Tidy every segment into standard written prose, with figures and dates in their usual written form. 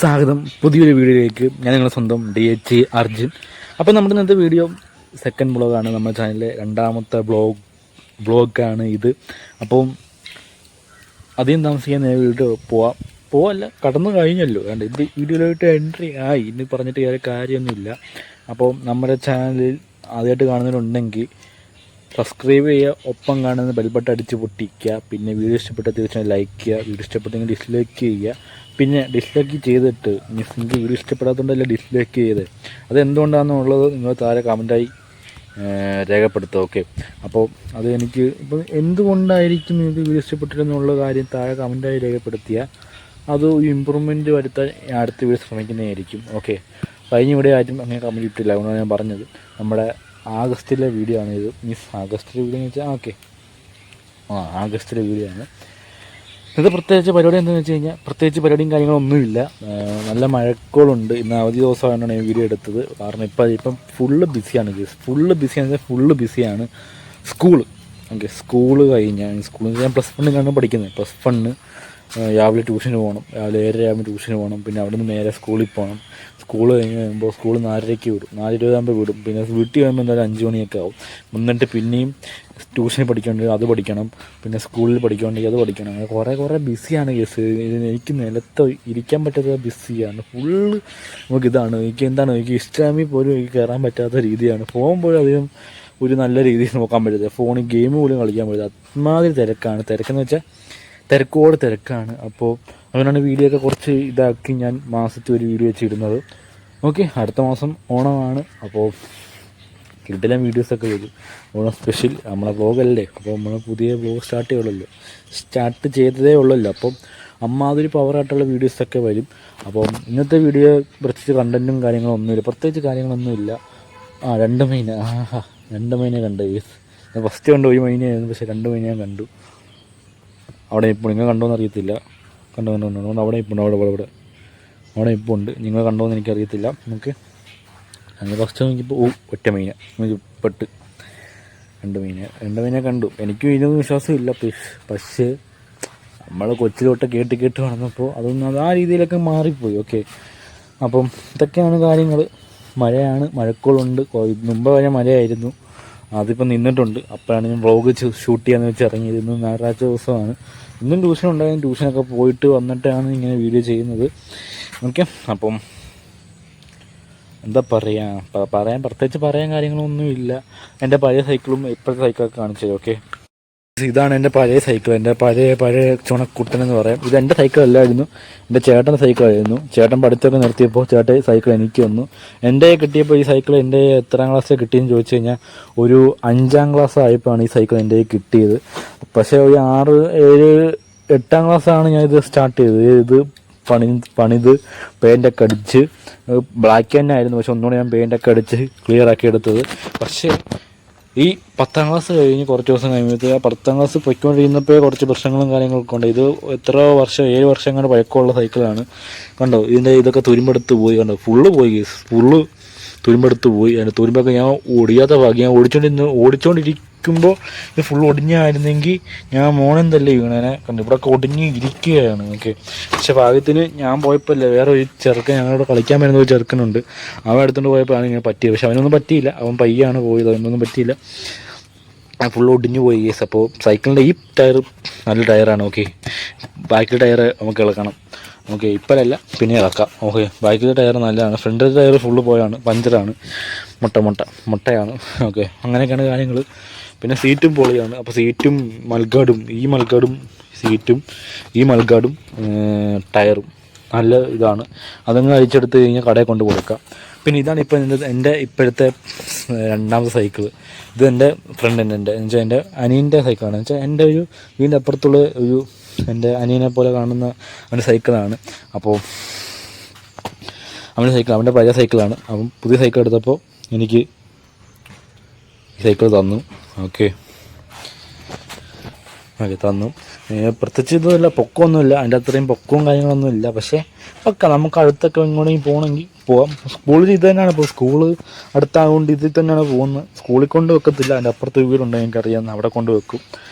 സ്വാഗതം പുതിയൊരു വീഡിയോയിലേക്ക്. ഞാൻ നിങ്ങളുടെ സ്വന്തം DH അർജുൻ. അപ്പോൾ നമ്മുടെ ഇന്നത്തെ വീഡിയോ സെക്കൻഡ് വ്ളോഗാണ്. നമ്മുടെ ചാനലിലെ രണ്ടാമത്തെ വ്ളോഗാണ് ഇത്. അപ്പം അധികം താമസിക്കാൻ വീഡിയോ പോവല്ല കടന്നു കഴിഞ്ഞല്ലോ. കണ്ട് ഇത് വീഡിയോയിലോട്ട് എൻട്രി ആയി. ഇനി പറഞ്ഞിട്ട് വേറെ കാര്യമൊന്നുമില്ല. അപ്പോൾ നമ്മുടെ ചാനലിൽ ആദ്യമായിട്ട് കാണുന്നവരുണ്ടെങ്കിൽ സബ്സ്ക്രൈബ് ചെയ്യുക, ഒപ്പം കാണുന്ന ബെൽബട്ടൺ അടിച്ച് പൊട്ടിക്കുക. പിന്നെ വീഡിയോ ഇഷ്ടപ്പെട്ട തീർച്ചയായും ലൈക്ക് ചെയ്യുക, വീഡിയോ ഇഷ്ടപ്പെട്ടെങ്കിൽ ഡിസ്ലൈക്ക് ചെയ്യുക. പിന്നെ ഡിസ്ലൈക്ക് ചെയ്തിട്ട് നിങ്ങൾക്ക് വീഡിയോ ഇഷ്ടപ്പെടാത്തതുകൊണ്ടല്ല ഡിസ്ലൈക്ക് ചെയ്ത് അതെന്തുകൊണ്ടാണെന്നുള്ളത് നിങ്ങൾ താഴെ കമൻറ്റായി രേഖപ്പെടുത്തുക. ഓക്കെ, അപ്പോൾ അത് എനിക്ക് ഇപ്പോൾ എന്തുകൊണ്ടായിരിക്കും നിങ്ങൾക്ക് വീഡിയോ ഇഷ്ടപ്പെട്ടില്ലെന്നുള്ള കാര്യം താഴെ കമൻറ്റായി രേഖപ്പെടുത്തിയാൽ അത് ഇമ്പ്രൂവ്മെൻറ്റ് വരുത്താൻ അടുത്ത വീഡിയോ ശ്രമിക്കുന്നതായിരിക്കും. ഓക്കെ, കഴിഞ്ഞ ഇവിടെ ആരും അങ്ങനെ കമൻറ്റ് ഇട്ടില്ല, അതുകൊണ്ടാണ് ഞാൻ പറഞ്ഞത്. നമ്മുടെ ആഗസ്റ്റിലെ വീഡിയോ ആണ് ഇത്. ആഗസ്റ്റിലെ വീഡിയോ എന്ന് വെച്ചാൽ ആഗസ്റ്റിലെ വീഡിയോ ആണ് ഇത്. പ്രത്യേകിച്ച് പരിപാടി എന്താണെന്ന് വെച്ച് കഴിഞ്ഞാൽ പ്രത്യേകിച്ച് പരിപാടിയും കാര്യങ്ങളൊന്നുമില്ല. നല്ല മഴക്കോളുണ്ട്. ഇന്ന് അവധി ദിവസമായിട്ടാണ് ഞാൻ വീഡിയോ എടുത്തത്. കാരണം ഇപ്പം ഫുള്ള് ബിസിയാണ്. ഫുള്ള് ബിസിയാണ് സ്കൂള്. ഓക്കെ, സ്കൂള് കഴിഞ്ഞാൽ സ്കൂളിൽ ഞാൻ +1 പഠിക്കുന്നത്. +1 രാവിലെ ട്യൂഷന് പോകണം. രാവിലെ 7:30 ട്യൂഷന് പോകണം. പിന്നെ അവിടെ നിന്ന് നേരെ സ്കൂളിൽ പോകണം. സ്കൂൾ കഴിഞ്ഞ് കഴിയുമ്പോൾ സ്കൂൾ 4:30 വിടും, 4:20 വിടും. പിന്നെ വീട്ടിൽ കഴിയുമ്പോൾ എന്തായാലും 5 മണിയൊക്കെ ആവും. എന്നിട്ട് പിന്നെയും ട്യൂഷന് പഠിക്കണമെങ്കിൽ അത് പഠിക്കണം, പിന്നെ സ്കൂളിൽ പഠിക്കണമെങ്കിൽ അത് പഠിക്കണം. അങ്ങനെ കുറേ ബിസിയാണ് കേസ്. എനിക്ക് നിലത്ത് ഇരിക്കാൻ പറ്റാത്ത ബിസിയാണ്. ഫുള്ള് നമുക്കിതാണ്. എനിക്ക് ഇൻസ്റ്റാഗ്രാമിൽ പോലും എനിക്ക് കയറാൻ പറ്റാത്ത രീതിയാണ്. ഫോൺ പോലും അധികം ഒരു നല്ല രീതിയിൽ നോക്കാൻ പറ്റത്തില്ല. ഫോണിൽ ഗെയിം പോലും കളിക്കാൻ പറ്റില്ല. അത്മാതിരി തിരക്കെന്ന് വെച്ചാൽ തിരക്കാണ്. അപ്പോൾ അതുകൊണ്ടാണ് വീഡിയോ ഒക്കെ കുറച്ച് ഇതാക്കി ഞാൻ മാസത്തിൽ ഒരു വീഡിയോ വെച്ചിടുന്നത്. ഓക്കെ, അടുത്ത മാസം ഓണമാണ്. അപ്പോൾ കിട്ടില്ല വീഡിയോസൊക്കെ വരും. ഓണം സ്പെഷ്യൽ നമ്മളെ വ്ളോഗല്ലേ. അപ്പോൾ നമ്മൾ പുതിയ വ്ളോഗ് സ്റ്റാർട്ട് ചെയ്തതേ ഉള്ളല്ലോ. അപ്പം അമ്മാതിരി പവറായിട്ടുള്ള വീഡിയോസൊക്കെ വരും. അപ്പം ഇന്നത്തെ വീഡിയോ പ്രത്യേകിച്ച് കണ്ടൻറ്റും കാര്യങ്ങളൊന്നുമില്ല, പ്രത്യേകിച്ച് കാര്യങ്ങളൊന്നുമില്ല. 2 മൈന 2 മൈന കണ്ടു. ഞാൻ ഫസ്റ്റ് കണ്ടു 1 മൈനയായിരുന്നു, പക്ഷേ 2 മൈന ഞാൻ കണ്ടു. അവിടെ ഇപ്പോൾ നിങ്ങൾ കണ്ടോന്ന് അറിയത്തില്ല. കണ്ടു അവിടെ ഇപ്പോൾ ഉണ്ട്. അവിടെ ഇപ്പോൾ ഉണ്ട്. നിങ്ങൾ കണ്ടോന്ന് എനിക്കറിയത്തില്ല. നമുക്ക് ഞങ്ങൾ ഫസ്റ്റ് നോക്കിയപ്പോൾ ഒറ്റ മൈന നമുക്ക് പെട്ട് 2 മൈന കണ്ടു. എനിക്കും ഇതിനൊന്നും വിശ്വാസമില്ല. പക്ഷേ നമ്മൾ കൊച്ചിലോട്ട് കേട്ട് വന്നപ്പോൾ അതൊന്നും ആ രീതിയിലൊക്കെ മാറിപ്പോയി. ഓക്കെ, അപ്പം ഇതൊക്കെയാണ് കാര്യങ്ങൾ. മഴക്കോളുണ്ട്. മുമ്പ് വരെ മഴയായിരുന്നു, അതിപ്പോൾ നിന്നിട്ടുണ്ട്. അപ്പോഴാണ് ഞാൻ വ്ളോഗ് ഷൂട്ട് ചെയ്യാന്ന് വെച്ച് ഇറങ്ങിയത്. ഇന്ന് ഞായറാഴ്ച ദിവസമാണ്. ഇന്നും ട്യൂഷൻ ഉണ്ടായിരുന്നു. ട്യൂഷനൊക്കെ പോയിട്ട് വന്നിട്ടാണ് ഇങ്ങനെ വീഡിയോ ചെയ്യുന്നത്. ഓക്കെ, അപ്പം എന്താ പറയാൻ പ്രത്യേകിച്ച് പറയാൻ കാര്യങ്ങളൊന്നുമില്ല. എൻ്റെ പഴയ സൈക്കിളും ഇപ്പോഴത്തെ സൈക്കിളൊക്കെ കാണിച്ചത്. ഓക്കെ, ഇതാണ് എൻ്റെ പഴയ സൈക്കിൾ. എൻ്റെ പഴയ ചുണക്കുട്ടനെന്ന് പറയാം. ഇത് എൻ്റെ സൈക്കിളല്ലായിരുന്നു, എൻ്റെ ചേട്ടൻ്റെ സൈക്കിളായിരുന്നു. ചേട്ടൻ പഠിത്തൊക്കെ നിർത്തിയപ്പോൾ സൈക്കിൾ എനിക്ക് വന്നു. എൻ്റെ കിട്ടിയപ്പോൾ ഈ സൈക്കിൾ എൻ്റെ എത്രാം ക്ലാസ്സിൽ കിട്ടിയെന്ന് ചോദിച്ചു കഴിഞ്ഞാൽ ഒരു 5ാം ക്ലാസ് ആയപ്പോഴാണ് ഈ സൈക്കിൾ എൻ്റെ കിട്ടിയത്. പക്ഷേ ഒരു 6, 7, 8ാം ക്ലാസ്സാണ് ഞാനിത് സ്റ്റാർട്ട് ചെയ്തത്. ഇത് പണിത് പെയിൻ്റൊക്കെ അടിച്ച് ബ്ലാക്ക് തന്നെ ആയിരുന്നു. പക്ഷെ ഒന്നുകൂടെ ഞാൻ പെയിൻ്റൊക്കെ അടിച്ച് ക്ലിയർ ആക്കി എടുത്തത്. പക്ഷേ ഈ 10ാം ക്ലാസ് കഴിഞ്ഞ് കുറച്ച് ദിവസം കഴിയുമ്പോഴത്തേക്ക് 10ാം ക്ലാസ് പൊയ്ക്കൊണ്ടിരുന്നപ്പോൾ കുറച്ച് പ്രശ്നങ്ങളും കാര്യങ്ങളൊക്കെ ഉണ്ട്. ഇത് എത്ര വർഷം 7 വർഷം കണ്ട് പഴക്കമുള്ള സൈക്കിളാണ്. കണ്ടോ, ഇതൊക്കെ തുരുമ്പെടുത്ത് പോയി. കണ്ടോ, ഫുള്ള് തുരുമ്പെടുത്ത് പോയി. അതിൻ്റെ തുരുമ്പൊക്കെ ഞാൻ ഒടിയാത്ത ഭാഗ്യം. ഞാൻ ഓടിച്ചോണ്ടിരിക്കുമ്പോൾ ഇത് ഫുൾ ഒടിഞ്ഞായിരുന്നെങ്കിൽ ഞാൻ മോനം തല്ലേ വീണേനെ. കണ്ടു, ഇവിടെയൊക്കെ ഒടിഞ്ഞ് ഇരിക്കുകയാണ്. ഓക്കെ, പക്ഷെ ഭാഗ്യത്തിന് ഞാൻ പോയപ്പോൾ വേറെ ഒരു ചെറുക്കൻ, ഞങ്ങളോട് കളിക്കാൻ വരുന്ന ഒരു ചെറുക്കനുണ്ട്, അവൻ എടുത്തുകൊണ്ട് പോയപ്പോഴാണ് ഇങ്ങനെ പറ്റിയത്. പക്ഷെ അവനൊന്നും പറ്റിയില്ല, അവൻ പയ്യാണ് പോയത്, അവനൊന്നും പറ്റിയില്ല. ഫുൾ ഒടിഞ്ഞു പോയി കേസ്. അപ്പോൾ സൈക്കിളിൻ്റെ ഈ ടയർ നല്ല ടയറാണ്. ഓക്കെ, ബാക്കിലെ ടയർ നമുക്ക് ഇളക്കണം. ഓക്കെ, ഇപ്പോഴല്ല പിന്നെ ഇളക്കാം. ഓക്കെ, ബാക്കിലെ ടയർ നല്ലതാണ്. ഫ്രണ്ടിലെ ടയർ ഫുള്ള് പോയാണ്, പഞ്ചറാണ്, മുട്ടയാണ്. ഓക്കെ, അങ്ങനെയൊക്കെയാണ് കാര്യങ്ങൾ. പിന്നെ സീറ്റും പൊളിയാണ്. അപ്പോൾ സീറ്റും മൾഗാർഡും ടയറും നല്ല ഇതാണ്. അതങ്ങ് അഴിച്ചെടുത്ത് കഴിഞ്ഞാൽ കടയിൽ കൊണ്ട് കൊടുക്കാം. പിന്നെ ഇതാണ് ഇപ്പോൾ എൻ്റെ ഇപ്പോഴത്തെ 2ാമത്തെ സൈക്കിൾ. ഇത് എൻ്റെ ഫ്രണ്ടിൻ്റെ എൻ്റെ അനിയൻ്റെ സൈക്കിളാണ്. വെച്ചാൽ എൻ്റെ ഒരു വീടിൻ്റെ അപ്പുറത്തുള്ള ഒരു എൻ്റെ അനിയനെ പോലെ കാണുന്ന അവൻ്റെ സൈക്കിളാണ്. അപ്പോൾ അവൻ്റെ പഴയ സൈക്കിളാണ്. അവൻ പുതിയ സൈക്കിൾ എടുത്തപ്പോൾ എനിക്ക് ഈ സൈക്കിൾ തന്നു. ഓക്കെ, തന്നു. പ്രത്യേകിച്ച് ഇതൊന്നുമില്ല, പൊക്കമൊന്നുമില്ല, അതിൻ്റെ അത്രയും പൊക്കവും കാര്യങ്ങളൊന്നുമില്ല. പക്ഷേ ഒക്കെ നമുക്ക് അടുത്തൊക്കെ ഇങ്ങോട്ടെങ്കിൽ പോകണമെങ്കിൽ പോവാം. സ്കൂളിൽ ഇത് തന്നെയാണ്. ഇപ്പോൾ സ്കൂള് അടുത്തായതുകൊണ്ട് ഇതിൽ തന്നെയാണ് പോകുന്നത്. സ്കൂളിൽ കൊണ്ട് വെക്കത്തില്ല, അതിൻ്റെ അപ്പുറത്ത് വീടുണ്ട് എനിക്കറിയാം, അവിടെ കൊണ്ട് വെക്കും.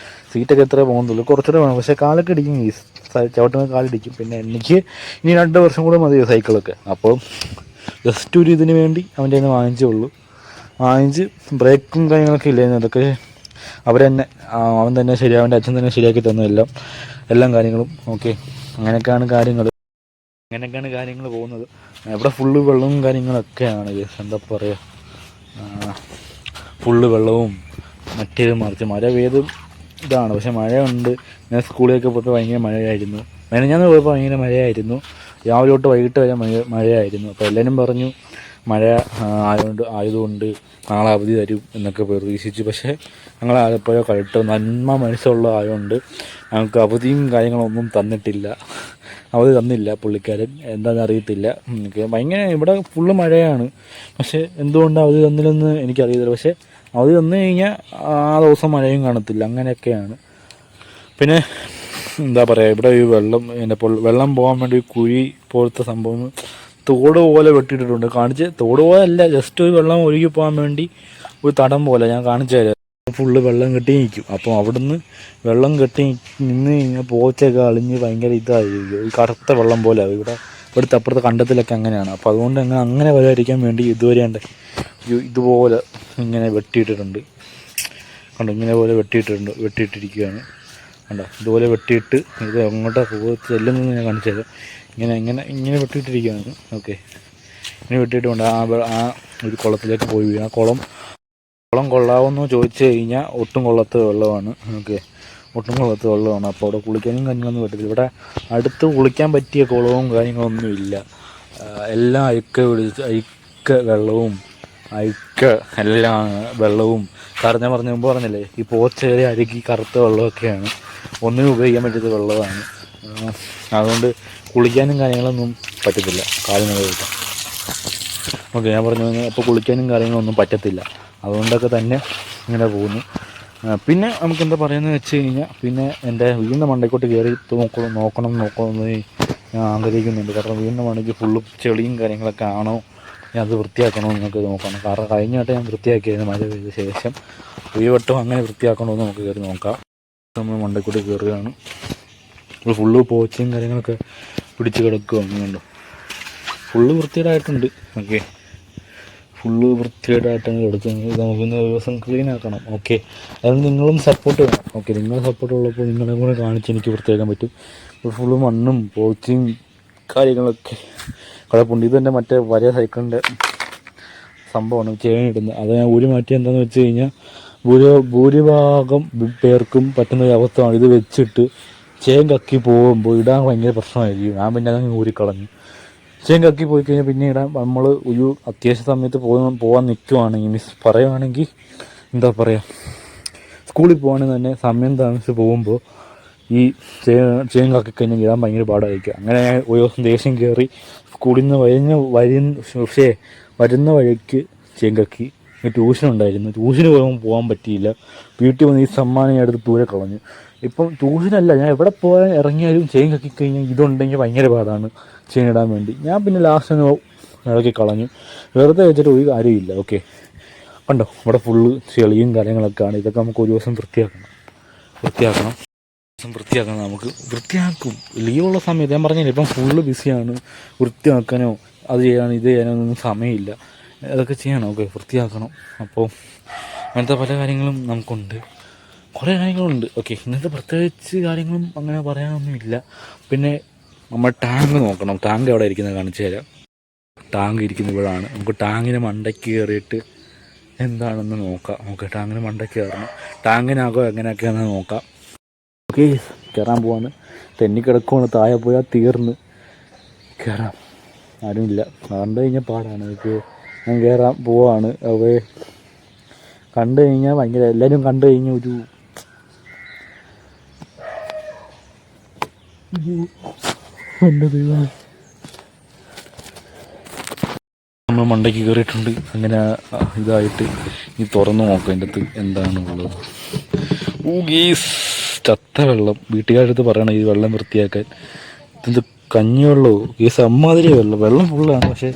സീറ്റൊക്കെ എത്ര പോകുന്നുള്ളൂ, കുറച്ചുകൂടെ വേണം. പക്ഷേ കാലൊക്കെ ഇടിക്കും. ചവിട്ടുന്ന കാലിടിക്കും. പിന്നെ എനിക്ക് ഇനി 2 വർഷം കൂടെ മതി സൈക്കിളൊക്കെ. അപ്പോൾ ജസ്റ്റ് ഒരു ഇതിന് വേണ്ടി അവൻ്റെ കയ്യിൽ നിന്ന് വാങ്ങിച്ചേ വാങ്ങിച്ച് ബ്രേക്കും കാര്യങ്ങളൊക്കെ ഇല്ലായിരുന്നു. അതൊക്കെ അവൻ തന്നെ അവൻ്റെ അച്ഛൻ തന്നെ ശരിയാക്കി തന്നു എല്ലാം കാര്യങ്ങളും. ഓക്കെ, അങ്ങനെയൊക്കെയാണ് കാര്യങ്ങൾ പോകുന്നത്. ഇവിടെ ഫുള്ള് വെള്ളവും കാര്യങ്ങളൊക്കെയാണ്. എന്താ പറയുക, ഫുള്ള് വെള്ളവും മറിച്ച് മഴ പെയ്ത് ഇതാണ്. പക്ഷെ മഴയുണ്ട്. ഞാൻ സ്കൂളിലൊക്കെ പോയപ്പോൾ ഭയങ്കര മഴയായിരുന്നു. ഞാൻ പോയപ്പോൾ ഭയങ്കര മഴയായിരുന്നു. രാവിലെ തൊട്ട് വൈകിട്ട് വരെ മഴയായിരുന്നു. അപ്പോൾ എല്ലാവരും പറഞ്ഞു മഴ ആയതുകൊണ്ട് നാളെ അവധി തരും എന്നൊക്കെ പ്രതീക്ഷിച്ചു. പക്ഷേ ഞങ്ങൾ ആലപ്പുഴ കളിട്ട് നന്മ മനസ്സുള്ള ആയതുകൊണ്ട് ഞങ്ങൾക്ക് അവധിയും കാര്യങ്ങളൊന്നും അവധി തന്നില്ല പുള്ളിക്കാരൻ. എന്താണെന്ന് അറിയത്തില്ല. ഭയങ്കര ഇവിടെ ഫുള്ള് മഴയാണ്. പക്ഷേ എന്തുകൊണ്ട് അവധി തന്നില്ലെന്ന് എനിക്കറിയത്തില്ല. പക്ഷേ അവധി തന്നു കഴിഞ്ഞാൽ ആ ദിവസം മഴയും കാണത്തില്ല. അങ്ങനെയൊക്കെയാണ്. പിന്നെ എന്താ പറയുക, ഇവിടെ ഈ വെള്ളം പോകാൻ വേണ്ടി കുഴി പോലത്തെ സംഭവം തോട് പോലെ വെട്ടിയിട്ടിട്ടുണ്ട്. തോട് പോലെ അല്ല, ജസ്റ്റ് ഒരു വെള്ളം ഒഴുകി പോകാൻ വേണ്ടി ഒരു തടം പോലെ. ഞാൻ കാണിച്ചു തരാം. ഫുള്ള് വെള്ളം കെട്ടി നിൽക്കും. അപ്പോൾ അവിടുന്ന് വെള്ളം കെട്ടി നിന്ന് കഴിഞ്ഞാൽ പോച്ചൊക്കെ അളിഞ്ഞ് ഭയങ്കര ഇതായിരിക്കും. ഈ കറുത്ത വെള്ളം പോലെ ഇവിടുത്തെ അപ്പുറത്തെ കണ്ടത്തിലൊക്കെ അങ്ങനെയാണ്. അപ്പോൾ അതുകൊണ്ട് അങ്ങനെ വരാതിരിക്കാൻ വേണ്ടി ഇതുപോലെ ഇങ്ങനെ വെട്ടിയിട്ടിട്ടുണ്ട്. കണ്ടോ, ഇങ്ങനെ പോലെ വെട്ടിയിട്ടിരിക്കുകയാണ്. കണ്ടോ, ഇതുപോലെ വെട്ടിയിട്ട് ഇത് എങ്ങോട്ടാ ചെല്ലുന്നതെന്ന് ഞാൻ കാണിച്ചു തരാം. ഇങ്ങനെ വെട്ടിയിട്ടിരിക്കുകയാണ്. ഓക്കെ, ഇങ്ങനെ വെട്ടിയിട്ടുണ്ട്. ആ ഒരു കുളത്തിലേക്ക് പോയി വീഴും. ആ കുളം കൊള്ളാമെന്ന് ചോദിച്ചു കഴിഞ്ഞാൽ ഒട്ടും കൊള്ളാത്ത വെള്ളമാണ്. ഓക്കെ, ഒട്ടും കൊള്ളാത്ത വെള്ളമാണ്. അപ്പോൾ അവിടെ കുളിക്കാനും കാര്യങ്ങളൊന്നും പറ്റത്തില്ല. ഇവിടെ അടുത്ത് കുളിക്കാൻ പറ്റിയ കുളവും കാര്യങ്ങളൊന്നും ഇല്ല. എല്ലാം അഴുക്ക വെള്ളവും ഞാൻ മുമ്പ് പറഞ്ഞില്ലേ, ഈ പോച്ചേരി അഴുകി കറുത്ത വെള്ളമൊക്കെയാണ്. ഒന്നിനും ഉപയോഗിക്കാൻ പറ്റാത്ത വെള്ളമാണ്. അതുകൊണ്ട് കുളിക്കാനും കാര്യങ്ങളൊന്നും പറ്റത്തില്ല. കാലിന് കഴിക്കാൻ. ഓക്കെ, ഞാൻ പറഞ്ഞു അപ്പോൾ കുളിക്കാനും കാര്യങ്ങളൊന്നും പറ്റത്തില്ല. അതുകൊണ്ടൊക്കെ തന്നെ ഇങ്ങനെ പോകുന്നു. പിന്നെ നമുക്ക് എന്താ പറയുന്നത് വെച്ച് കഴിഞ്ഞാൽ, പിന്നെ എൻ്റെ വീടിൻ്റെ മണ്ടയ്ക്കോട്ട് കയറി നോക്കണം ഞാൻ ആഗ്രഹിക്കുന്നുണ്ട്. കാരണം വീടിൻ്റെ മണ്ടയ്ക്ക് ഫുള്ള് ചെളിയും കാര്യങ്ങളൊക്കെ ആണോ, ഞാൻ അത് വൃത്തിയാക്കണോ എന്നൊക്കെ നോക്കണം. കാരണം കഴിഞ്ഞ വട്ടം ഞാൻ വൃത്തിയാക്കിയായിരുന്നു മഴ പെയ്ത ശേഷം. ഈ വട്ടം അങ്ങനെ വൃത്തിയാക്കണമെന്ന് നമുക്ക് കയറി നോക്കാം. നമ്മൾ മണ്ടയ്ക്കോട്ട് കയറുകയാണ്. ഫുള്ള് പോച്ചയും കാര്യങ്ങളൊക്കെ പിടിച്ച് കിടക്കുക. അങ്ങനെയുണ്ടോ, ഫുള്ള് വൃത്തികേടായിട്ടുണ്ട്. ഓക്കെ, ഫുള്ള് വൃത്തികേടായിട്ടാണ് കിടക്കുന്നത്. ഇത് നമുക്കൊന്ന് ദിവസം ക്ലീൻ ആക്കണം. ഓക്കെ, അത് നിങ്ങളും സപ്പോർട്ട് വേണം. ഓക്കെ, നിങ്ങളുടെ സപ്പോർട്ട് ഉള്ളപ്പോൾ നിങ്ങളെ കൂടെ കാണിച്ച് എനിക്ക് വൃത്തിയാക്കാൻ പറ്റും. ഫുള്ള് മണ്ണും പോച്ചയും കാര്യങ്ങളൊക്കെ കുഴപ്പമുണ്ട്. ഇതെൻ്റെ മറ്റേ വലിയ സൈക്കിളിൻ്റെ സംഭവമാണ്, ചെയിൻ ഇടുന്നത്. അത് ഞാൻ ഊരി മാറ്റി. എന്താണെന്ന് വെച്ച് കഴിഞ്ഞാൽ ഭൂരിഭാഗം പേർക്കും പറ്റുന്ന ഒരു അവസ്ഥയാണ്. ഇത് വെച്ചിട്ട് ചെയിൻ കക്കി പോകുമ്പോൾ ഇടാൻ ഭയങ്കര പ്രശ്നമായിരിക്കും. ഞാൻ പിന്നെ അതങ്ങ് ഊരിക്കളഞ്ഞു. ചെയിൻ കക്കി പോയി കഴിഞ്ഞാൽ പിന്നെ ഇടാൻ നമ്മൾ ഒരു അത്യാവശ്യ സമയത്ത് പോകാൻ നിൽക്കുവാണെങ്കിൽ പറയുവാണെങ്കിൽ എന്താ പറയുക, സ്കൂളിൽ പോകാണെങ്കിൽ തന്നെ സമയം താമസിച്ച് പോകുമ്പോൾ ഈ ചെയിൻ കക്കി കഴിഞ്ഞാൽ ഇടാൻ ഭയങ്കര പാടായിരിക്കും. അങ്ങനെ ഞാൻ ഒരു ദിവസം ദേഷ്യം കയറി സ്കൂളിൽ നിന്ന് വരുന്ന വഴിക്ക് ചെയിൻ കക്കി. ട്യൂഷനുണ്ടായിരുന്നു. ട്യൂഷന് പോകാൻ പറ്റിയില്ല. വീട്ടിൽ വന്ന് ഈ സമ്മാനം ഞാൻ എടുത്ത് ദൂരെ കളഞ്ഞു. ഇപ്പം ട്യൂഷനല്ല, ഞാൻ എവിടെ പോകാൻ ഇറങ്ങിയാലും ചെയിൻ കക്കി കഴിഞ്ഞാൽ ഇതുണ്ടെങ്കിൽ ഭയങ്കര പാടാണ് ചെയിൻ ഇടാൻ വേണ്ടി. ഞാൻ പിന്നെ ലാസ്റ്റ് ഇളക്കി കളഞ്ഞു. വെറുതെ വെച്ചിട്ട് ഒരു കാര്യമില്ല. ഓക്കെ, കണ്ടോ, ഇവിടെ ഫുള്ള് ചെളിയും കാര്യങ്ങളൊക്കെയാണ്. ഇതൊക്കെ നമുക്ക് ഒരു ദിവസം വൃത്തിയാക്കണം. നമുക്ക് വൃത്തിയാക്കും. ലീവുള്ള സമയത്ത് ഞാൻ പറഞ്ഞില്ല, ഇപ്പം ഫുള്ള് ബിസിയാണ്. വൃത്തിയാക്കാനോ അത് ചെയ്യാനോ ഇത് ചെയ്യാനോ ഒന്നും സമയമില്ല. അതൊക്കെ ചെയ്യണം. ഓക്കെ, വൃത്തിയാക്കണം. അപ്പോൾ അങ്ങനത്തെ പല കാര്യങ്ങളും നമുക്കുണ്ട്, കുറേ കാര്യങ്ങളുണ്ട്. ഓക്കെ, ഇന്നത്തെ പ്രത്യേകിച്ച് കാര്യങ്ങളും അങ്ങനെ പറയാനൊന്നുമില്ല. പിന്നെ നമ്മൾ ടാങ്ക് നോക്കണം. ടാങ്ക് എവിടെ ഇരിക്കുന്നത് കാണിച്ചു തരാം. ടാങ്ക് ഇരിക്കുന്ന ഇവിടെയാണ്. നമുക്ക് ടാങ്കിന് മണ്ടയ്ക്ക് കയറിയിട്ട് എന്താണെന്ന് നോക്കാം. ഓക്കെ, ടാങ്കിന് മണ്ടയ്ക്ക് കയറണം. ടാങ്കിനകം എങ്ങനെയൊക്കെയാണെന്ന് നോക്കാം. ഓക്കെ, കയറാൻ പോവാണ്. തെന്നിക്കിടക്കുവാണ്. താഴെ പോയാൽ തീർന്ന്. കയറാം, ആരുമില്ല. കണ്ടു കഴിഞ്ഞാൽ പാടാണ്. ഓക്കെ, ഞാൻ കയറാൻ പോവാണ്. അവയെ കണ്ടു കഴിഞ്ഞാൽ ഭയങ്കര, എല്ലാവരും കണ്ടു കഴിഞ്ഞാൽ ഒരു എൻ്റെ ദൈവം. നമ്മൾ മണ്ടയ്ക്ക് കയറിയിട്ടുണ്ട്. അങ്ങനെ ഇതായിട്ട് ഈ തുറന്നു നോക്കാം എൻ്റെ അടുത്ത് എന്താണുള്ളത്. ഗീസ്, ചത്ത വെള്ളം. വീട്ടുകാരടുത്ത് പറയണം ഈ വെള്ളം വൃത്തിയാക്കാൻ. ഇതെന്ത് കഞ്ഞിവെള്ളമോ? ഗീസ് അമ്മാതിരി വെള്ളം ഫുള്ളാണ്, പക്ഷേ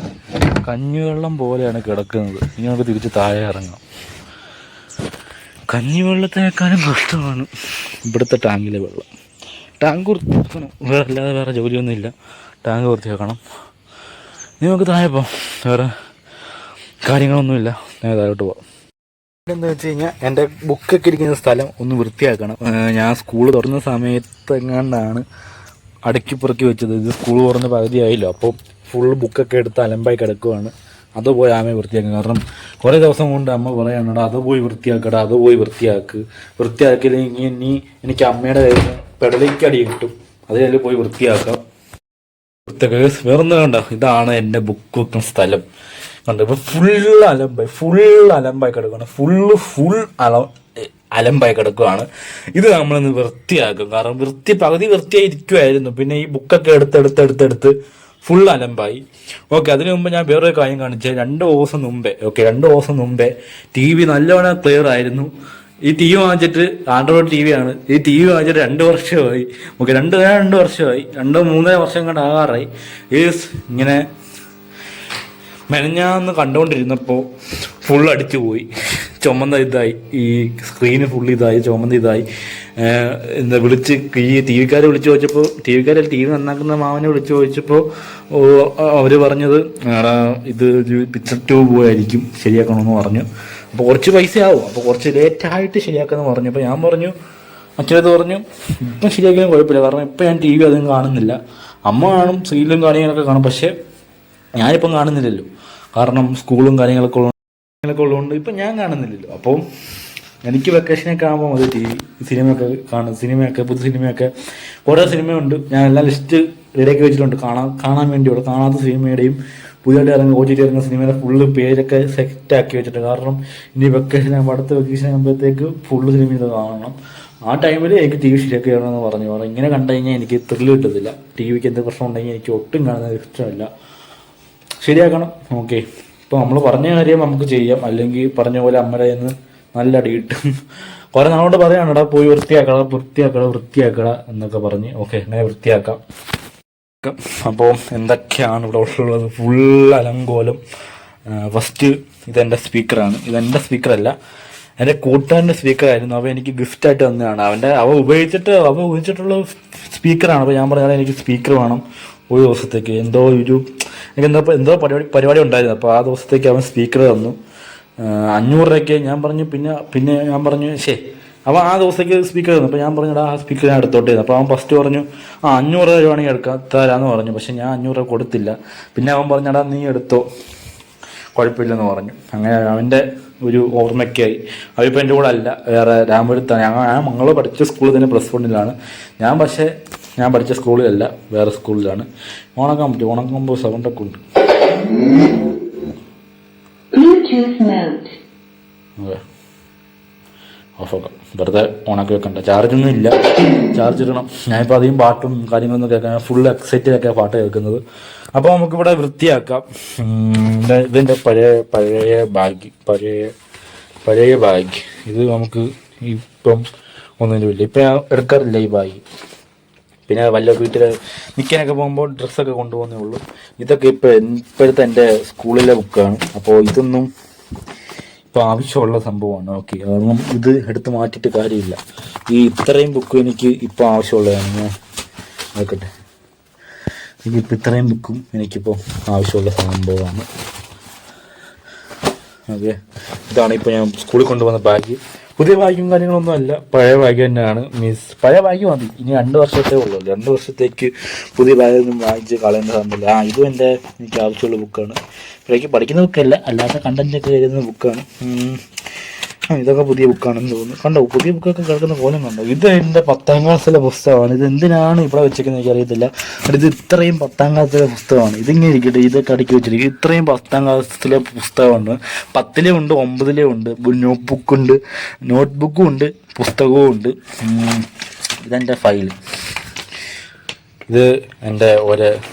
കഞ്ഞിവെള്ളം പോലെയാണ് കിടക്കുന്നത്. ഇനി നമുക്ക് തിരിച്ച് താഴെ ഇറങ്ങാം. കഞ്ഞിവെള്ളത്തിനേക്കാളും കഷ്ടമാണ് ഇവിടുത്തെ ടാങ്കിലെ വെള്ളം. ടാങ്ക് വൃത്തിയാക്കണം, അല്ലാതെ വേറെ ജോലിയൊന്നുമില്ല. ടാങ്ക് വൃത്തിയാക്കണം. ഇനി നമുക്ക് താഴെപ്പോൾ വേറെ കാര്യങ്ങളൊന്നുമില്ല, ഞാൻ താഴോട്ട് പോവാം. എന്താ വെച്ച് കഴിഞ്ഞാൽ എൻ്റെ ബുക്കൊക്കെ ഇരിക്കുന്ന സ്ഥലം ഒന്ന് വൃത്തിയാക്കണം. ഞാൻ സ്കൂൾ തുറന്ന സമയത്ത് എങ്ങാണ്ടാണ് അടുക്കി പുറക്കി വെച്ചത്. ഇത് സ്കൂൾ തുറന്ന പകുതിയായില്ലോ, അപ്പോൾ ഫുൾ ബുക്കൊക്കെ എടുത്ത് അലമ്പായി കിടക്കുവാണ്. അത് പോയി ആമയെ വൃത്തിയാക്കുക. കാരണം കുറേ ദിവസം കൊണ്ട് അമ്മ പറയാനുണ്ട്, അത് പോയി വൃത്തിയാക്കടാ, അത് പോയി വൃത്തിയാക്കില്ലെങ്കിൽ നീ എനിക്ക് അമ്മയുടെ കയ്യിൽ നിന്ന് പെടലിക്കടി കിട്ടും, അത് ഞാൻ പോയി വൃത്തിയാക്കാം. വേറൊന്നും കണ്ടോ, ഇതാണ് എൻ്റെ ബുക്ക് വെക്കുന്ന സ്ഥലം കണ്ടോ. ഇപ്പം ഫുൾ അലമ്പായി കിടക്കുകയാണ്, ഫുൾ അലമ്പായി കിടക്കുകയാണ്. ഇത് നമ്മളൊന്ന് വൃത്തിയാക്കും. കാരണം പകുതി വൃത്തിയായി ഇരിക്കുമായിരുന്നു, പിന്നെ ഈ ബുക്കൊക്കെ എടുത്ത് ഫുൾ അലമ്പായി. ഓക്കെ, അതിനു മുമ്പ് ഞാൻ വേറൊരു കാര്യം കാണിച്ചത്. 2 ദിവസം മുമ്പേ TV നല്ലവണ്ണം ക്ലിയർ ആയിരുന്നു. ഈ TV വാങ്ങിച്ചിട്ട് ആൻഡ്രോയിഡ് TV ആണ്. ഈ TV വാങ്ങിച്ചിട്ട് 2 വർഷമായി. ഓക്കെ, 2 വർഷമായി, 2-3 വർഷം കണ്ട് ആകാറായി. ഇങ്ങനെ മെനഞ്ഞാന്ന് കണ്ടുകൊണ്ടിരുന്നപ്പോൾ ഫുൾ അടിച്ചു പോയി, ചുമന്ന ഇതായി, ഈ സ്ക്രീന് ഫുൾ ഇതായി, ചുമന്ന ഇതായി. എന്താ വിളിച്ച് ഈ TV ചോദിച്ചപ്പോൾ, TV നന്നാക്കുന്ന മാവനെ വിളിച്ച് ചോദിച്ചപ്പോൾ അവർ പറഞ്ഞത് ഇത് പിക്ചർ ട്യൂബ് പോയായിരിക്കും, ശരിയാക്കണമെന്ന് പറഞ്ഞു. അപ്പോൾ കുറച്ച് പൈസ ആവും, അപ്പോൾ കുറച്ച് ലേറ്റായിട്ട് ശരിയാക്കാമെന്ന് പറഞ്ഞു. അപ്പോൾ ഞാൻ പറഞ്ഞു, അച്ഛനത് പറഞ്ഞു ഇപ്പം ശരിയാക്കിയാലും കുഴപ്പമില്ല, കാരണം ഇപ്പം ഞാൻ TV അതൊന്നും കാണുന്നില്ല. അമ്മ കാണും, സീരിയലും കാര്യങ്ങളൊക്കെ കാണും, പക്ഷേ ഞാനിപ്പം കാണുന്നില്ലല്ലോ, കാരണം സ്കൂളും കാര്യങ്ങളൊക്കെ ഉള്ളതുകൊണ്ട് ഇപ്പം ഞാൻ കാണുന്നില്ലല്ലോ. അപ്പോൾ എനിക്ക് വെക്കേഷനൊക്കെ ആകുമ്പോൾ മതി TV, സിനിമയൊക്കെ കാണും. പുതിയ സിനിമയൊക്കെ കുറേ സിനിമയുണ്ട്, ഞാൻ എല്ലാം ലിസ്റ്റ് റെഡിയാക്കി വെച്ചിട്ടുണ്ട് കാണാൻ വേണ്ടിയുള്ള. കാണാത്ത സിനിമയുടെയും പുതിയതായിട്ട് ഇറങ്ങുന്ന സിനിമയുടെ ഫുള്ള് പേരൊക്കെ സെറ്റാക്കി വെച്ചിട്ടുണ്ട്. കാരണം ഇനി അടുത്ത വെക്കേഷൻ ആകുമ്പോഴത്തേക്ക് ഫുള്ള് സിനിമ ഇത് കാണണം. ആ ടൈമിൽ എനിക്ക് TV ശരിയാക്കി ചെയ്യണമെന്ന് പറഞ്ഞു. ഇങ്ങനെ കണ്ടു കഴിഞ്ഞാൽ എനിക്ക് ത്രില്ല് കിട്ടത്തില്ല. TVക്ക് എന്ത് പ്രശ്നം ഉണ്ടെങ്കിൽ എനിക്ക് ഒട്ടും കാണുന്നത് ഇഷ്ടമല്ല. ശരിയാക്കണം. ഓക്കെ, ഇപ്പോൾ നമ്മൾ പറഞ്ഞ കാര്യം നമുക്ക് ചെയ്യാം, അല്ലെങ്കിൽ പറഞ്ഞ പോലെ അമ്മയുടെ നിന്ന് നല്ല അടി കിട്ടും. കുറേ നാളോട് പറയാനുണ്ടാ, പോയി വൃത്തിയാക്കട എന്നൊക്കെ പറഞ്ഞ്. ഓക്കെ, അങ്ങനെ വൃത്തിയാക്കാം. അപ്പോൾ എന്തൊക്കെയാണ് ഇവിടെ ഉള്ളത്? ഫുൾ അലങ്കോലം. ഫസ്റ്റ് ഇതെൻ്റെ സ്പീക്കറാണ്. ഇതെൻ്റെ സ്പീക്കറല്ല, എൻ്റെ കൂട്ടുകാരൻ്റെ സ്പീക്കറായിരുന്നു. അവ എനിക്ക് ഗിഫ്റ്റായിട്ട് തന്നതാണ്. അവ ഉപയോഗിച്ചിട്ടുള്ള സ്പീക്കറാണ്. അപ്പോൾ ഞാൻ പറഞ്ഞാൽ എനിക്ക് സ്പീക്കർ വേണം ഒരു ദിവസത്തേക്ക്. എന്തോ പരിപാടി ഉണ്ടായിരുന്നു. അപ്പോൾ ആ ദിവസത്തേക്ക് അവൻ സ്പീക്കർ തന്നു. 500 രൂപയ്ക്ക്. ഞാൻ പറഞ്ഞു പിന്നെ ഞാൻ പറഞ്ഞു അവൻ ആ ദിവസത്തേക്ക് സ്പീക്കർ തന്നു. അപ്പോൾ ഞാൻ പറഞ്ഞു ആ സ്പീക്കർ ഞാൻ എടുത്തോട്ടേ. അപ്പോൾ അവൻ ഫസ്റ്റ് പറഞ്ഞു 500 രൂപ വേണമെങ്കിൽ തരാമെന്ന് പറഞ്ഞു. പക്ഷെ ഞാൻ 500 രൂപ കൊടുത്തില്ല. പിന്നെ അവൻ പറഞ്ഞടാ നീ എടുത്തോ, കുഴപ്പമില്ലെന്ന് പറഞ്ഞു. അങ്ങനെ അവൻ്റെ ഒരു ഓർമ്മയ്ക്കായി. അവരിപ്പോൾ എൻ്റെ കൂടെ അല്ല, വേറെ രാമപുരത്താണ്. ഞങ്ങൾ പഠിച്ച സ്കൂളിൽ തന്നെ +1-ലാണ്. ഞാൻ പഠിച്ച സ്കൂളിലല്ല, വേറെ സ്കൂളിലാണ്. ഓണക്കാകുമ്പോൾ സൗണ്ടൊക്കെ ഉണ്ട്. അതെ, ഓഫാക്കാം. വെറുതെ ഓണാക്കി വെക്കണ്ട. ചാർജൊന്നും ഇല്ല, ചാർജ് ഇടണം. ഞാനിപ്പോൾ അധികം പാട്ടും കാര്യങ്ങളൊന്നും കേൾക്കാൻ ഫുൾ എക്സൈറ്റഡൊക്കെ പാട്ട് കേൾക്കുന്നത്. അപ്പോൾ നമുക്കിവിടെ വൃത്തിയാക്കാം. ഇതിൻ്റെ പഴയ ബാഗ്. ഇത് നമുക്ക് ഇപ്പം ഒന്നിനും ഇല്ല, ഇപ്പം ഞാൻ എടുക്കാറില്ല ഈ ബാഗ്. പിന്നെ വല്ല വീട്ടിൽ നിൽക്കാനൊക്കെ പോകുമ്പോൾ ഡ്രസ്സൊക്കെ കൊണ്ടുപോകുന്നേ ഉള്ളൂ. ഇതൊക്കെ ഇപ്പോഴത്തെ എൻ്റെ സ്കൂളിലെ ബുക്കാണ്. അപ്പോൾ ഇതൊന്നും ഇപ്പോൾ ആവശ്യമുള്ള സംഭവമാണ്. ഓക്കെ, അതൊന്നും ഇത് എടുത്ത് മാറ്റിയിട്ട് കാര്യമില്ല. ഇത്രയും ബുക്കും എനിക്ക് ഇപ്പോൾ ആവശ്യമുള്ളതാണ്. ഞാൻ നോക്കട്ടെ, എനിക്കിപ്പോൾ ഇത്രയും ബുക്കും എനിക്കിപ്പോൾ ആവശ്യമുള്ള സംഭവമാണ്. ഓക്കെ, ഇതാണ് ഇപ്പോൾ ഞാൻ സ്കൂളിൽ കൊണ്ടുപോകുന്ന ബാഗ്. പുതിയ ബാഗും കാര്യങ്ങളൊന്നും അല്ല, പഴയ ബാഗ് തന്നെയാണ്. പഴയ ബാഗ് മതി. ഇനി 2 വർഷത്തേ ഉള്ളൂ. 2 വർഷത്തേക്ക് പുതിയ ബാഗൊന്നും വാങ്ങിച്ച് കളയേണ്ട സംഭവമില്ല. ഇതും എനിക്ക് ആവശ്യമുള്ള ബുക്കാണ്. ഇപ്പോഴേക്ക് പഠിക്കുന്ന ബുക്കല്ല, അല്ലാത്ത കണ്ടൻറ്റൊക്കെ എഴുതുന്ന ബുക്കാണ്. ഇതൊക്കെ പുതിയ ബുക്കാണെന്ന് തോന്നുന്നു. കണ്ടോ, പുതിയ ബുക്കൊക്കെ കിടക്കുന്ന കോലം കണ്ടോ. ഇത് എൻ്റെ 10ാം ക്ലാസ്സിലെ പുസ്തകമാണ്. ഇത് എന്തിനാണ് ഇവിടെ വെച്ചേക്കുന്നത് എനിക്കറിയത്തില്ല. ഇത് ഇത്രയും 10ാം ക്ലാസ്സിലെ പുസ്തകമാണ്. ഇതിങ്ങനെ ഇരിക്കട്ടെ, ഇതൊക്കെ അടുക്കി വെച്ചിരിക്കും. ഇത്രയും 10ാം ക്ലാസ്സിലെ പുസ്തകമുണ്ട്. 10ലെ ഉണ്ട്, 9ലെ ഉണ്ട്, നോട്ട്ബുക്കും ഉണ്ട്, പുസ്തകവും ഉണ്ട്. ഇതെൻ്റെ ഫയൽ. ഇത് എൻ്റെ ഒരു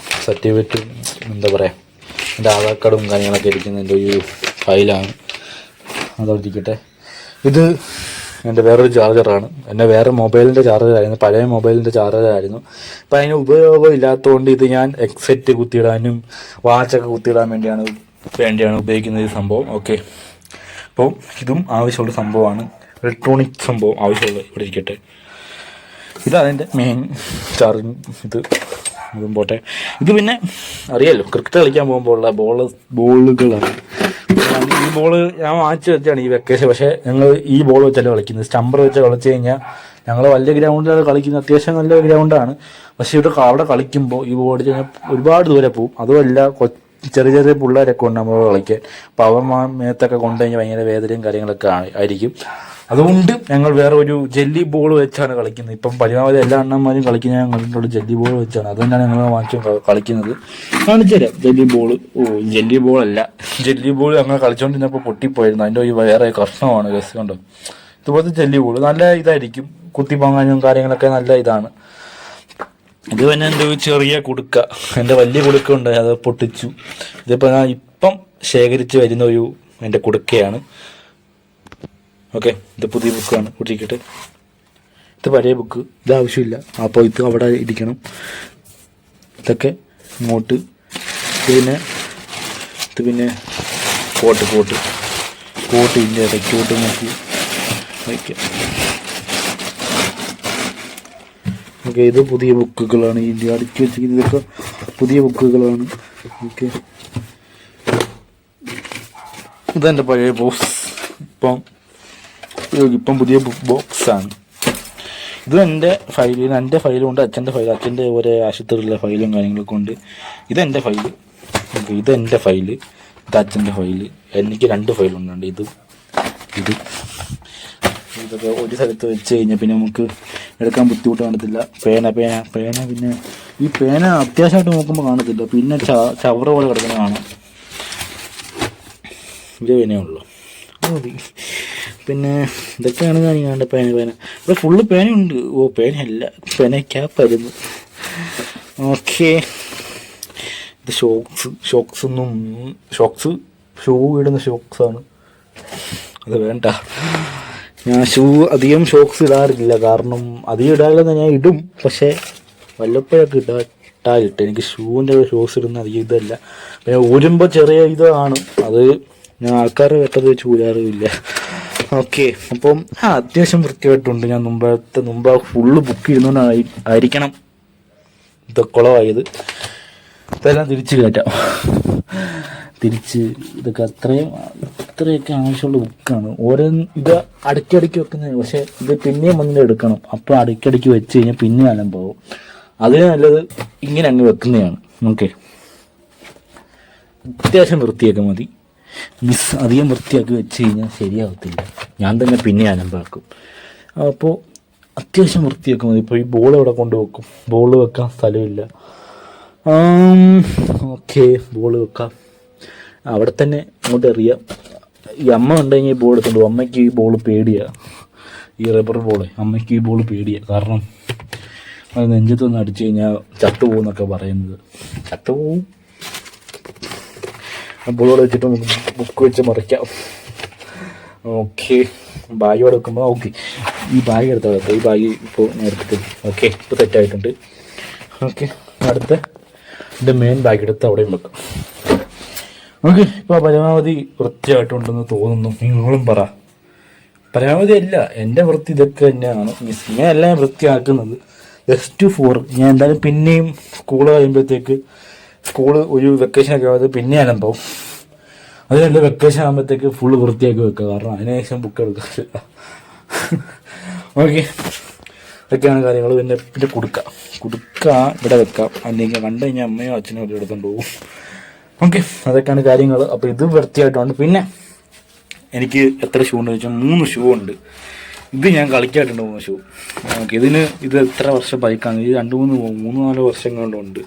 സർട്ടിഫിക്കറ്റും എന്താ പറയുക, എൻ്റെ ആധാർ കാർഡും കാര്യങ്ങളൊക്കെ ഇരിക്കുന്ന എൻ്റെ ഒരു ഫയലാണ്. അതോടിരിക്കട്ടെ. ഇത് എൻ്റെ വേറൊരു ചാർജറാണ്. എൻ്റെ വേറെ മൊബൈലിൻ്റെ ചാർജറായിരുന്നു, പഴയ മൊബൈലിൻ്റെ ചാർജറായിരുന്നു. അപ്പം അതിന് ഉപയോഗം ഇല്ലാത്തതുകൊണ്ട് ഇത് ഞാൻ ഹെഡ്സെറ്റ് കുത്തിയിടാനും വാച്ചൊക്കെ കുത്തിയിടാൻ വേണ്ടിയാണ് ഉപയോഗിക്കുന്നത് ഈ സംഭവം. ഓക്കെ, അപ്പോൾ ഇതും ആവശ്യമുള്ള സംഭവമാണ്. ഇലക്ട്രോണിക് സംഭവം ആവശ്യമുള്ളത് ഇവിടെ ഇരിക്കട്ടെ. ഇതതിൻ്റെ മെയിൻ ചാർജിങ്. അതും പോട്ടെ. ഇത് പിന്നെ അറിയാലോ ക്രിക്കറ്റ് കളിക്കാൻ പോകുമ്പോൾ ഉള്ള ബോളുകളാണ്. ഈ ബോള് ഞാൻ വാങ്ങിച്ചു വെച്ചാണ് ഈ വെക്കേഷൻ. പക്ഷേ ഞങ്ങൾ ഈ ബോൾ വെച്ചല്ല കളിക്കുന്നത്, സ്റ്റമ്പർ വെച്ച് കളിച്ചു കഴിഞ്ഞാൽ ഞങ്ങൾ വലിയ ഗ്രൗണ്ടിലാണ് കളിക്കുന്നത്. അത്യാവശ്യം നല്ല ഗ്രൗണ്ടാണ്. പക്ഷേ അവിടെ കളിക്കുമ്പോൾ ഈ ബോൾ കഴിഞ്ഞാൽ ഒരുപാട് ദൂരെ പോവും. അതുമല്ല ചെറിയ ചെറിയ പിള്ളേരൊക്കെ ഉണ്ട് നമ്മൾ കളിക്കാൻ. അപ്പോൾ അവർ മേത്തൊക്കെ കൊണ്ടു കഴിഞ്ഞാൽ ഭയങ്കര വേദനയും കാര്യങ്ങളൊക്കെ ആയിരിക്കും. അതുകൊണ്ട് ഞങ്ങൾ വേറെ ഒരു ജെല്ലി ബോൾ വെച്ചാണ് കളിക്കുന്നത്. ഇപ്പം പരമാവധി എല്ലാ അണ്ണന്മാരും കളിക്കുന്നത് ഞാൻ കണ്ടിട്ടുള്ള ജെല്ലി ബോൾ വെച്ചാണ്. അതുകൊണ്ടാണ് ഞങ്ങൾ വാങ്ങിച്ചു കളിക്കുന്നത്. കാണിച്ചു തരാം ജെല്ലി ബോൾ. ജെല്ലി ബോളല്ല, ജെല്ലി ബോൾ ഞങ്ങൾ കളിച്ചുകൊണ്ടിരുന്നപ്പോൾ പൊട്ടിപ്പോയിരുന്നു. അതിൻ്റെ ഒരു വേറെ കഷ്ണമാണ് രസം കണ്ടോ. ഇതുപോലത്തെ ജെല്ലി ബോൾ നല്ല ഇതായിരിക്കും, കുത്തി പൊങ്ങാനും കാര്യങ്ങളൊക്കെ നല്ല ഇതാണ്. ഇത് തന്നെ എൻ്റെ ഒരു ചെറിയ കുടുക്ക, എൻ്റെ വലിയ കുടുക്ക ഉണ്ട്, അത് പൊട്ടിച്ചു. ഇതിപ്പോൾ ഞാൻ ഇപ്പം ശേഖരിച്ച് വരുന്ന എൻ്റെ കുടുക്കയാണ്. ഓക്കെ, ഇത് പുതിയ ബുക്കാണ്, കുട്ടിക്കിട്ട്. ഇത് പഴയ ബുക്ക്, ഇത് ആവശ്യമില്ല. അപ്പോൾ ഇത് അവിടെ ഇരിക്കണം. ഇതൊക്കെ ഇങ്ങോട്ട്. ഇത് പിന്നെ കോട്ട് ഇതിൻ്റെ ഇടയ്ക്കോട്ട് നോക്കി വയ്ക്കാം. ഓക്കെ, ഇത് പുതിയ ബുക്കുകളാണ്. ഇതിൻ്റെ അടുക്കി വെച്ചിരിക്കുന്നത് ഇതൊക്കെ പുതിയ ബുക്കുകളാണ്. ഓക്കെ, ഇതെൻ്റെ പഴയ ബോക്സ്. ഇപ്പം പുതിയ ബുക്ക് ബോക്സാണ്. ഇത് എൻ്റെ ഫയലും ഉണ്ട്, അച്ഛൻ്റെ ഒരേ ആശുപത്രിയിലെ ഫയലും കാര്യങ്ങളൊക്കെ ഉണ്ട്. ഇതെൻ്റെ ഫയല്. ഓക്കെ, ഇതെൻ്റെ ഫയല്, ഇത് അച്ഛൻ്റെ ഫയല്. എനിക്ക് 2 ഫയലുണ്ട്. ഇതൊക്കെ ഒരു സ്ഥലത്ത് വെച്ച് കഴിഞ്ഞാൽ പിന്നെ നമുക്ക് എടുക്കാൻ ബുദ്ധിമുട്ട് കാണത്തില്ല. പേന പിന്നെ ഈ പേന അത്യാവശ്യമായിട്ട് നോക്കുമ്പോൾ കാണത്തില്ല, പിന്നെ ചവറ പോലെ കിടക്കുന്ന കാണാം. ഇത് പേനയേ ഉള്ളൂ. മതി. പിന്നെ ഇതൊക്കെയാണ് കാണിക്കാണ്ട് പേന ഇവിടെ ഫുള്ള് പേനയുണ്ട്. പേനയല്ല, പേന ക്യാപ്പായിരുന്നു. ഓക്കെ, ഇത് ഷൂ ഇടുന്ന ഷോക്സാണ്. അത് വേണ്ട, ഞാൻ അധികം ഷോക്സ് ഇടാറില്ല. കാരണം അധികം ഇടാറില്ലെന്ന് ഞാൻ ഇടും, പക്ഷേ വല്ലപ്പോഴൊക്കെ ഇട്ടാലിട്ട്. എനിക്ക് ഷൂവിൻ്റെ ഷോക്സ് ഇടുന്ന അധികം ഇതല്ല. പിന്നെ ഊരുമ്പോൾ ചെറിയ ഇതാണ്, അത് ഞാൻ ആൾക്കാരെ വെട്ടത് വെച്ച് ഊരാറുമില്ല. ഓക്കെ, അപ്പം അത്യാവശ്യം വൃത്തിയായിട്ടുണ്ട്. ഞാൻ മുമ്പ് ഫുള്ള് ബുക്ക് ചെയ്യുന്നതുകൊണ്ടായിരിക്കണം ഇത് കുളമായത്. ഇതെല്ലാം തിരിച്ച് കയറ്റാം. ഇതൊക്കെ ഇത്രയൊക്കെ ആവശ്യമുള്ള ബുക്കാണ്. ഇത് അടുക്കിടയ്ക്ക് വെക്കുന്നത്. പക്ഷേ ഇത് പിന്നെയും എടുക്കണം. അപ്പോൾ അടുക്കിടയ്ക്ക് വെച്ച് കഴിഞ്ഞാൽ പിന്നെ അലമ്പാവും. അതിന് നല്ലത് ഇങ്ങനെ അങ്ങ് വെക്കുന്നതാണ്. ഓക്കെ, അത്യാവശ്യം വൃത്തിയൊക്കെ മതി. അധികം വൃത്തിയാക്കി വെച്ച് കഴിഞ്ഞാൽ ശരിയാവത്തില്ല. ഞാൻ തന്നെ പിന്നെ അലമ്പാക്കും. അപ്പോൾ അത്യാവശ്യം വൃത്തിയൊക്കെ മതി. ഇപ്പോൾ ഈ ബോൾ എവിടെ കൊണ്ടുവെക്കും? ബോൾ വെക്കാൻ സ്ഥലമില്ല. ഓക്കെ, ബോൾ വെക്കാം അവിടെ തന്നെ. അങ്ങോട്ട് എറിയാം. ഈ അമ്മ ഉണ്ട് കഴിഞ്ഞാൽ ഈ ബോൾ എടുത്തുകൊണ്ട് പോകും. അമ്മയ്ക്ക് ഈ ബോൾ പേടിയാണ്, ഈ റബ്ബർ ബോള്. അമ്മയ്ക്ക് ഈ ബോൾ പേടിയാണ്. കാരണം അത് നെഞ്ചത്തൊന്ന് അടിച്ചു കഴിഞ്ഞാൽ ചത്തുപോകുന്നൊക്കെ പറയുന്നത്. ചത്തുപോകും. ബോളോട് വെച്ചിട്ട് നമുക്ക് ബുക്ക് വെച്ച് മറിക്കാം. ഓക്കെ, ബാഗോടെ വെക്കുമ്പോൾ ഓക്കെ, ഈ ബാഗ് എടുത്താൽ ഈ ബാഗ് ഇപ്പോൾ ഞാൻ എടുത്തിട്ട് ഓക്കെ, ഇപ്പോൾ സെറ്റായിട്ടുണ്ട്. ഓക്കെ, അടുത്ത എൻ്റെ മെയിൻ ബാഗ് എടുത്ത് അവിടെയും വെക്കാം. ഓക്കെ, ഇപ്പോൾ പരമാവധി വൃത്തിയായിട്ടുണ്ടെന്ന് തോന്നുന്നു. നിങ്ങളും പറ. പരമാവധി അല്ല, എൻ്റെ വൃത്തി ഇതൊക്കെ തന്നെയാണ്. ഞാൻ എല്ലാം വൃത്തിയാക്കുന്നത്. ജസ്റ്റ് ഫോർ ഞാൻ എന്തായാലും പിന്നെയും സ്കൂൾ കഴിയുമ്പോഴത്തേക്ക്, സ്കൂള് ഒരു വെക്കേഷനൊക്കെ ആകുമ്പോൾ പിന്നെ അലമ്പാവും. അതിനല്ല വെക്കേഷൻ ആകുമ്പോഴത്തേക്ക് ഫുള്ള് വൃത്തിയാക്കി വെക്കുക. കാരണം അതിനുശേഷം ബുക്ക് എടുക്കാറില്ല. ഓക്കെ, ഇതൊക്കെയാണ് കാര്യങ്ങൾ. പിന്നെ കുടുക്ക ഇവിടെ വെക്കാം. അല്ലെങ്കിൽ കണ്ടു കഴിഞ്ഞാൽ അമ്മയോ അച്ഛനോ ഒരു എടുത്തുകൊണ്ട് പോകും. ഓക്കെ, അതൊക്കെയാണ് കാര്യങ്ങൾ. അപ്പോൾ ഇത് വൃത്തിയായിട്ടുണ്ട്. പിന്നെ എനിക്ക് എത്ര ഷൂ ഉണ്ട് വെച്ചാൽ 3 ഷൂ ഉണ്ട്. ഇത് ഞാൻ കളിക്കായിട്ടുണ്ട് 3 ഷൂ. ഓക്കെ, ഇത് എത്ര വർഷം ബൈക്കാണ്. ഇത് 3-4 വർഷം കൊണ്ടുണ്ട്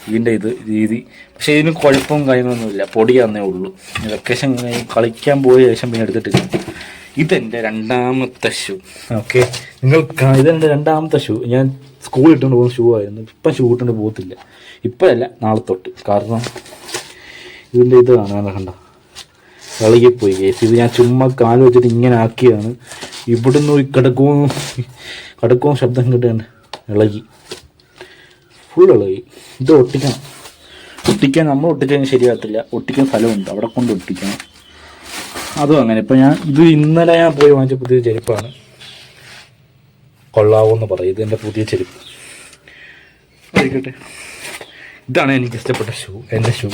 ഇതിൻ്റെ രീതി. പക്ഷേ ഇതിന് കുഴപ്പവും കാര്യങ്ങളൊന്നുമില്ല, പൊടിയാന്നേ ഉള്ളൂ. വെക്കേഷൻ കളിക്കാൻ പോയ ശേഷം പിന്നെ എടുത്തിട്ടില്ല. ഇതെൻ്റെ 2ാമത്തെ ഷൂ. ഓക്കെ, ഇതെൻ്റെ 2ാമത്തെ ഷൂ. ഞാൻ സ്കൂളിൽ ഇട്ടുകൊണ്ട് പോകുന്ന ഷൂ ആയിരുന്നു. ഇപ്പം ഷൂ ഇട്ടുകൊണ്ട് പോകത്തില്ല. ഇപ്പോഴല്ല, നാളെ തൊട്ട്. കാരണം ഇതിൻ്റെ ഇത് കാണാൻ കണ്ട ഇളകിപ്പോയി കേസ്. ഇത് ഞാൻ ചുമ്മാ കാല് വെച്ചിട്ട് ഇങ്ങനെ ആക്കിയതാണ്. ഇവിടുന്ന് കിടക്കുമോ ശബ്ദം കിട്ടുന്നുണ്ട്. ഇളകി, ഫുൾ ഇളകി. ഇത് ഒട്ടിക്കാൻ നമ്മൾ ഒട്ടിക്കാൻ ശരിയാകത്തില്ല. ഒട്ടിക്കാൻ സ്ഥലമുണ്ട്, അവിടെ കൊണ്ട് ഒട്ടിക്കണം. അതും അങ്ങനെ. ഇപ്പം ഇന്നലെ ഞാൻ പോയി വാങ്ങിച്ച പുതിയ ചെരുപ്പാണ്. കൊള്ളാവോന്ന് പറയും. ഇത് എൻ്റെ പുതിയ ചെരുപ്പ് ആയിക്കോട്ടെ. ഇതാണ് എനിക്ക് ഇഷ്ടപ്പെട്ട ഷൂ. എൻ്റെ ഷൂ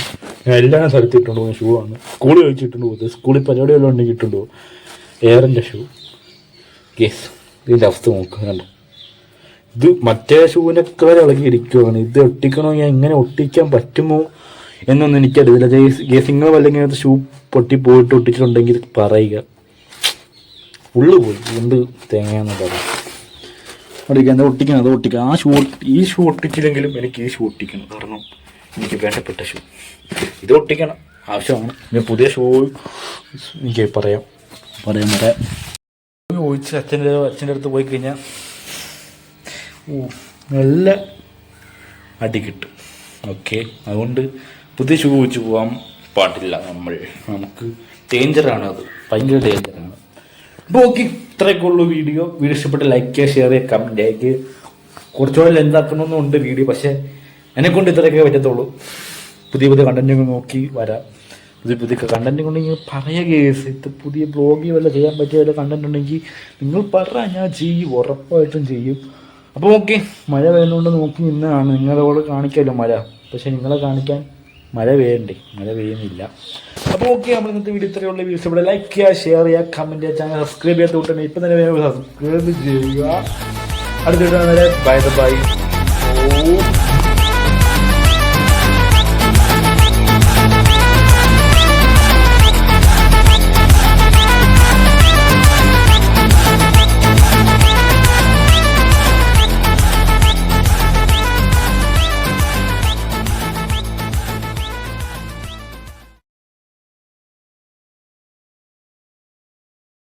ഞാൻ എല്ലാ സ്ഥലത്തും ഇട്ടുകൊണ്ട് പോകുന്ന ഷൂ ആണ്. സ്കൂളിൽ വെച്ചിട്ടുണ്ട് പോകുന്നത്. സ്കൂളിൽ പരിപാടി വല്ലതും ഉണ്ടെങ്കിൽ ഇട്ടുകൊണ്ട് പോകും. എയറിൻ്റെ ഷൂ. യെസ്, ഇതിൻ്റെ അവസ്ഥ നോക്കുക. കണ്ടോ, ഇത് മറ്റേ ഷൂവിനൊക്കെ വരെ ഇളകി ഇരിക്കുവാണ്. ഇത് ഒട്ടിക്കണമെങ്കിൽ എങ്ങനെ ഒട്ടിക്കാൻ പറ്റുമോ എന്നൊന്നും എനിക്കറിയില്ല. ഗേസ് നിങ്ങൾ വല്ലെങ്കിൽ അത് ഷൂ പൊട്ടി പോയിട്ട് ഒട്ടിച്ചിട്ടുണ്ടെങ്കിൽ പറയുക. ഫുള്ള് പോയി എന്ത് തേങ്ങയെന്ന് പറയാം. ഒട്ടിക്കുക, എന്താ ഒട്ടിക്കണം, അത് ഒട്ടിക്കണം. ഈ ഷൂ ഒട്ടിച്ചില്ലെങ്കിലും എനിക്ക് ഈ ഷൂ ഒട്ടിക്കണം. കാരണം എനിക്ക് വേണ്ടപ്പെട്ട ഷൂ ഇത് ഒട്ടിക്കണം, ആവശ്യമാണ്. പിന്നെ പുതിയ ഷൂ എനിക്ക് പറയാം ചോദിച്ച് അച്ഛൻ്റെ അടുത്ത് പോയി കഴിഞ്ഞാൽ നല്ല അടി കിട്ടും. ഓക്കെ, അതുകൊണ്ട് പുതിയ ഷൂ വെച്ച് പോകാൻ പാടില്ല. നമുക്ക് ഡേഞ്ചറാണ്, അത് ഭയങ്കര ഡേഞ്ചറാണ്. അപ്പോൾ ഓക്കെ, ഇത്രയൊക്കെ ഉള്ളൂ വീഡിയോ. ഇഷ്ടപ്പെട്ട് ലൈക്ക് ചെയ്യുക, ഷെയർ ചെയ്യുക, കമൻറ്റ് ചെയ്യുക. കുറച്ചുകൂടെ ലെന്താക്കണമെന്നുണ്ട് വീഡിയോ, പക്ഷേ എന്നെക്കൊണ്ട് ഇത്രയൊക്കെ പറ്റത്തുള്ളൂ. പുതിയ കണ്ടൻറ്റുകൾ നോക്കി വരാം. പുതിയ കണ്ടൻറ്റ് ഉണ്ടെങ്കിൽ പറയുക കേസ്. ഇത് പുതിയ ബ്ലോഗിൽ വല്ല ചെയ്യാൻ പറ്റിയ വല്ല കണ്ടൻറ്റ് ഉണ്ടെങ്കിൽ നിങ്ങൾ പറ, ഞാൻ ചെയ്യും, ഉറപ്പായിട്ടും ചെയ്യും. അപ്പോൾ ഓക്കെ, മഴ പെയ്യുന്നതുകൊണ്ട് നോക്കി നിന്നതാണ്. നിങ്ങളോട് കാണിക്കാമല്ലോ മഴ, പക്ഷേ നിങ്ങളെ കാണിക്കാൻ മഴ പെയ്യണ്ടേ, മഴ പെയ്യുന്നില്ല. അപ്പോൾ ഓക്കെ, നമ്മൾ ഇന്നത്തെ വീഡിയോ ഇത്രയുള്ള വീഡിയോസ് ഇവിടെ ലൈക്ക് ചെയ്യുക, ഷെയർ ചെയ്യുക, കമൻറ്റ് ചെയ്യുക. ചാനൽ സബ്സ്ക്രൈബ് ചെയ്യാത്ത കൂട്ടന്നെ ഇപ്പം തന്നെ സബ്സ്ക്രൈബ് ചെയ്യുക. അടുത്ത വീഡിയോ ബൈ.